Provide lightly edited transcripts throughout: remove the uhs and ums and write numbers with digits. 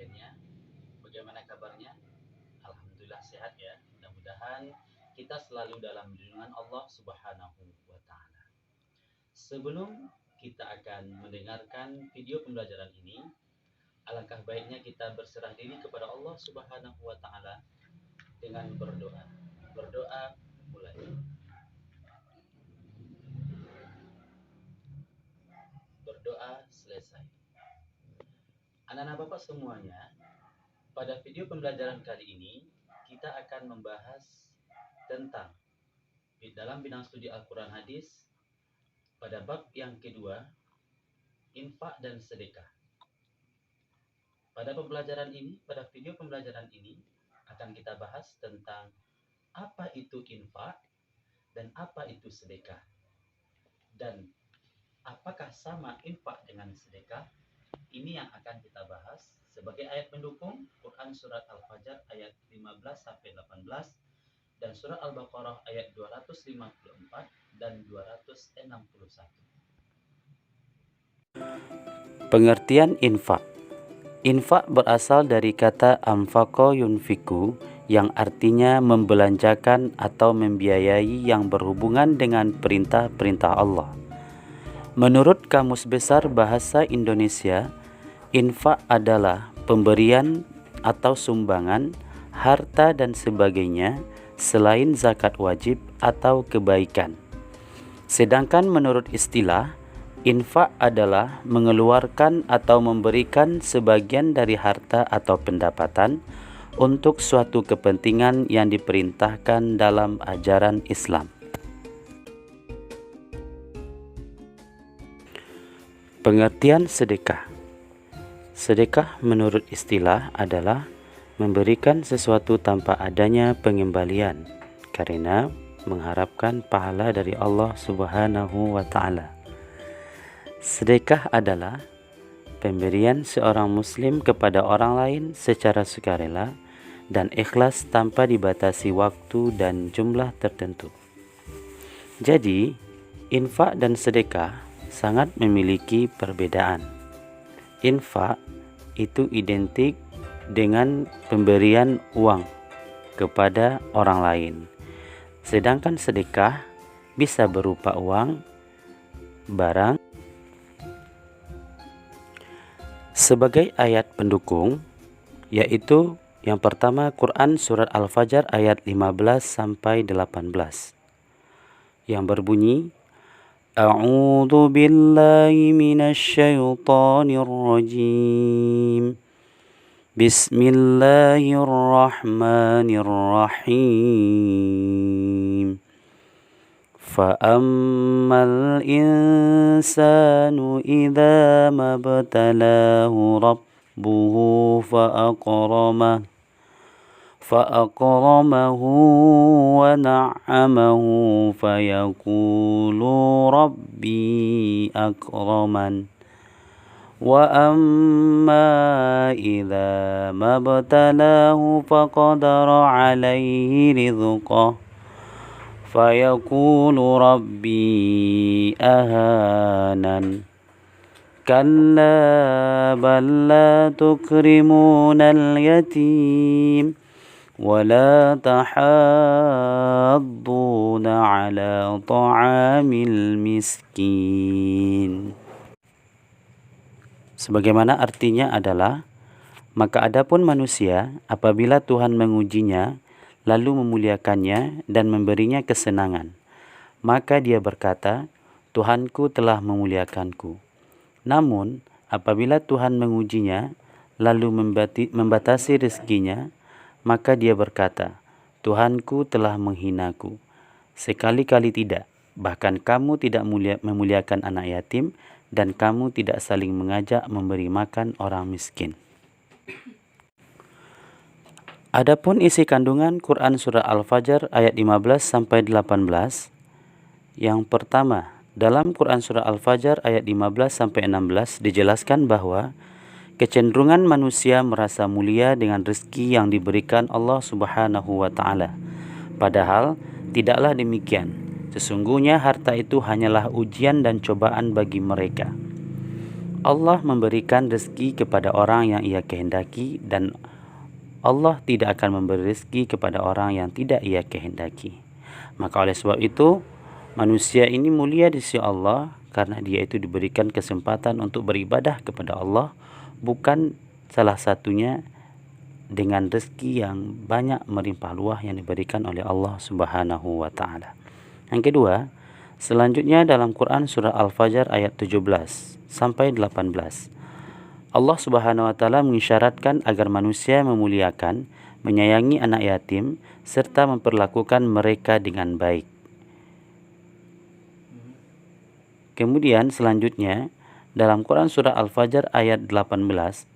sekalian, bagaimana kabarnya? Alhamdulillah sehat ya. Mudah-mudahan kita selalu dalam lindungan Allah Subhanahu wa taala. Sebelum kita akan mendengarkan video pembelajaran ini, alangkah baiknya kita berserah diri kepada Allah Subhanahu wa taala dengan berdoa. Berdoa mulai. Berdoa selesai. Anak-anak Bapak semuanya, pada video pembelajaran kali ini kita akan membahas tentang dalam bidang studi Al-Quran Hadis pada bab yang kedua, infak dan sedekah. Pada video pembelajaran ini akan kita bahas tentang apa itu infak dan apa itu sedekah. Dan apakah sama infak dengan sedekah? Ini yang akan kita bahas sebagai ayat pendukung Quran surat Al-Fajr ayat 15 sampai 18 dan surat Al-Baqarah ayat 254 dan 261. Pengertian infak. Infak berasal dari kata anfaqa yunfiku yang artinya membelanjakan atau membiayai yang berhubungan dengan perintah-perintah Allah. Menurut Kamus Besar Bahasa Indonesia, infak adalah pemberian atau sumbangan, harta dan sebagainya selain zakat wajib atau kebaikan. Sedangkan menurut istilah, infak adalah mengeluarkan atau memberikan sebagian dari harta atau pendapatan untuk suatu kepentingan yang diperintahkan dalam ajaran Islam. Pengertian sedekah. Sedekah menurut istilah adalah memberikan sesuatu tanpa adanya pengembalian karena mengharapkan pahala dari Allah Subhanahu wa taala. Sedekah adalah pemberian seorang muslim kepada orang lain secara sukarela dan ikhlas tanpa dibatasi waktu dan jumlah tertentu. Jadi, infak dan sedekah sangat memiliki perbedaan. Infak itu identik dengan pemberian uang kepada orang lain. Sedangkan sedekah bisa berupa uang, barang. Sebagai ayat pendukung, yaitu yang pertama Quran surat Al-Fajr ayat 15 sampai 18 yang berbunyi, A'udzu billahi minasy syaithanir rajim. Bismillahirrahmanirrahim. فَأَمَّا الْإِنسَانُ إِذَا مَا ابْتَلَاهُ رَبُّهُ فَأَكْرَمَهُ وَنَعَّمَهُ فَيَقُولُ رَبِّي أَكْرَمَنِ وَأَمَّا إِذَا مَا ابْتَلَاهُ فَقَدَرَ عَلَيْهِ رِزْقَهُ فَيَقُولُ رَبِّي أَهَانَنِ كَلَّا بَل لَّا تُكْرِمُونَ الْيَتِيمَ وَلَا تَحَاضُّونَ عَلَى طَعَامِ الْمِسْكِينِ. Sebagaimana artinya adalah, maka adapun manusia apabila Tuhan mengujinya lalu memuliakannya dan memberinya kesenangan, maka dia berkata, Tuhanku telah memuliakanku. Namun apabila Tuhan mengujinya lalu membatasi rezekinya, maka dia berkata, Tuhanku telah menghinaku. Sekali-kali tidak, bahkan kamu tidak memuliakan anak yatim dan kamu tidak saling mengajak memberi makan orang miskin. Adapun isi kandungan Quran surah Al-Fajr ayat 15 sampai 18. Yang pertama, dalam Quran surah Al-Fajr ayat 15 sampai 16 dijelaskan bahwa kecenderungan manusia merasa mulia dengan rezeki yang diberikan Allah Subhanahu wa taala. Padahal tidaklah demikian. Sesungguhnya harta itu hanyalah ujian dan cobaan bagi mereka. Allah memberikan rezeki kepada orang yang Ia kehendaki, dan Allah tidak akan memberi rezeki kepada orang yang tidak Ia kehendaki. Maka oleh sebab itu, manusia ini mulia di sisi Allah karena dia itu diberikan kesempatan untuk beribadah kepada Allah, bukan salah satunya dengan rezeki yang banyak melimpah ruah yang diberikan oleh Allah Subhanahu wa taala. Yang kedua, selanjutnya dalam Quran surah Al-Fajr ayat 17 sampai 18. Allah Subhanahu wa taala mengisyaratkan agar manusia memuliakan, menyayangi anak yatim serta memperlakukan mereka dengan baik. Kemudian selanjutnya dalam Quran surah Al-Fajr ayat 18,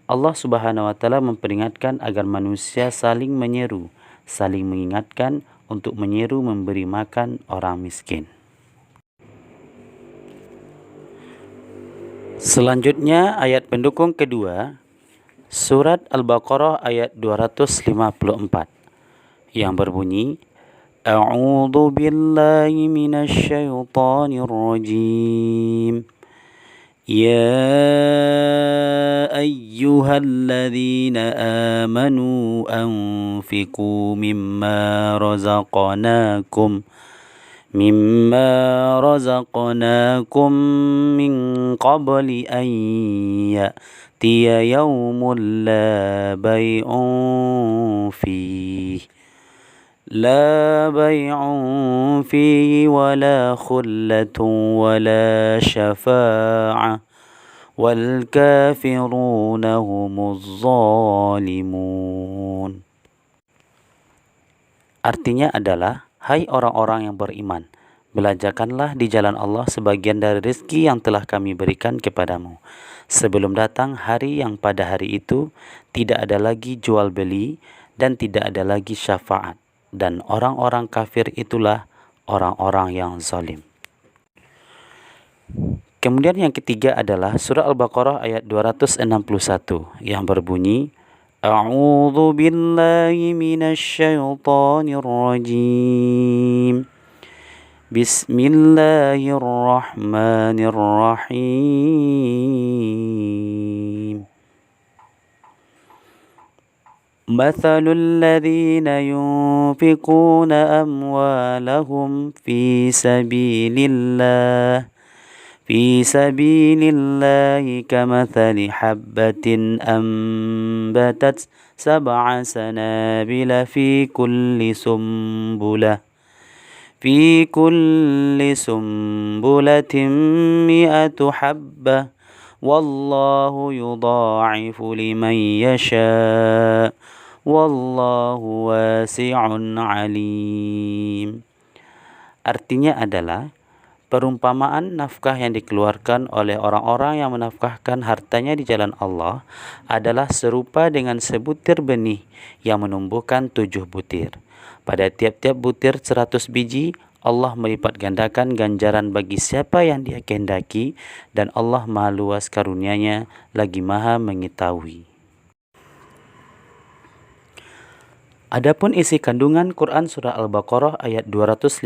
Allah Subhanahu wa taala memperingatkan agar manusia saling menyeru, saling mengingatkan untuk menyeru memberi makan orang miskin. Selanjutnya ayat pendukung kedua, surat Al-Baqarah ayat 254 yang berbunyi, A'udzu billahi minasyaitonir rajim. Ya ayyuhalladzina amanu anfiqu mimma razaqnakum min qabli an ya'tiya yawmun la bay'un fihi wala khullatun wala syafa'ah wal kafiruna humuz zalimun. Artinya adalah, hai orang-orang yang beriman, belanjakanlah di jalan Allah sebagian dari rezeki yang telah kami berikan kepadamu, sebelum datang hari yang pada hari itu tidak ada lagi jual beli dan tidak ada lagi syafaat, dan orang-orang kafir itulah orang-orang yang zalim. Kemudian yang ketiga adalah surah Al-Baqarah ayat 261 yang berbunyi, A'udzu billahi minasyaitonir rajim. Bismillahirrahmanirrahim. Mathalul ladzina yunfiquna amwalahum fi sabilillahi kamathali habbatin ambatat sab'a sanabila fi kulli sumbulatin mi'atu habbah wallahu yudha'ifu liman yasha' wallahu wasi'un alim. Artinya adalah, perumpamaan nafkah yang dikeluarkan oleh orang-orang yang menafkahkan hartanya di jalan Allah adalah serupa dengan sebutir benih yang menumbuhkan 7 butir. Pada tiap-tiap butir 100 biji, Allah melipat gandakan ganjaran bagi siapa yang Dia kehendaki, dan Allah Maha luas karunia-Nya lagi Maha mengetahui. Adapun isi kandungan Quran surah Al-Baqarah ayat 254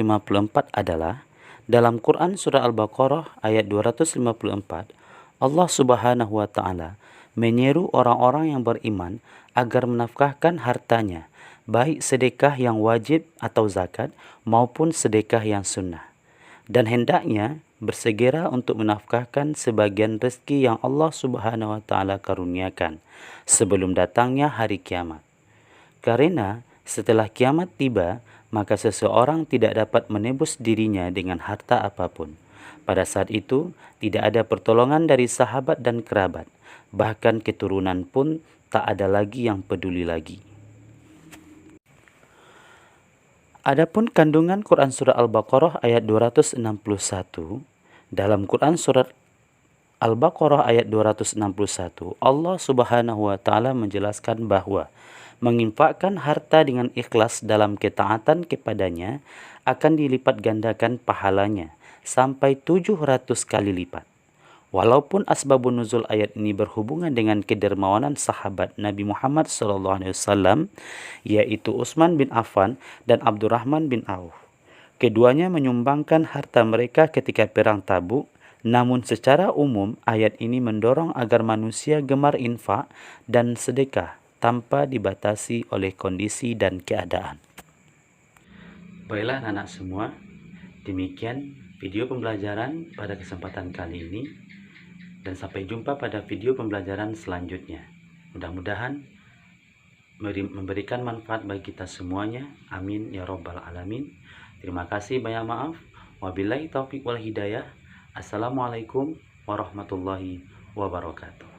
adalah, dalam Quran surah Al-Baqarah ayat 254, Allah Subhanahu wa taala menyeru orang-orang yang beriman agar menafkahkan hartanya, baik sedekah yang wajib atau zakat maupun sedekah yang sunnah, dan hendaknya bersegera untuk menafkahkan sebagian rezeki yang Allah Subhanahu wa taala karuniakan sebelum datangnya hari kiamat. Karena setelah kiamat tiba, maka seseorang tidak dapat menebus dirinya dengan harta apapun. Pada saat itu, tidak ada pertolongan dari sahabat dan kerabat, bahkan keturunan pun tak ada lagi yang peduli lagi. Adapun kandungan Quran surah Al-Baqarah ayat 261, dalam Quran surat Al-Baqarah ayat 261, Allah Subhanahu wa taala menjelaskan bahwa menginfakkan harta dengan ikhlas dalam ketaatan kepadanya akan dilipat gandakan pahalanya sampai 700 kali lipat. Walaupun asbabun nuzul ayat ini berhubungan dengan kedermawanan sahabat Nabi Muhammad SAW, yaitu Utsman bin Affan dan Abdurrahman bin Auf. Keduanya menyumbangkan harta mereka ketika perang Tabuk Namun secara umum ayat ini mendorong agar manusia gemar infak dan sedekah tanpa dibatasi oleh kondisi dan keadaan. Baiklah anak-anak semua, demikian video pembelajaran pada kesempatan kali ini, dan sampai jumpa pada video pembelajaran selanjutnya. Mudah-mudahan memberikan manfaat bagi kita semuanya. Amin ya robbal alamin. Terima kasih, banyak maaf. Wabillahi taufiq wal hidayah. Assalamualaikum warahmatullahi wabarakatuh.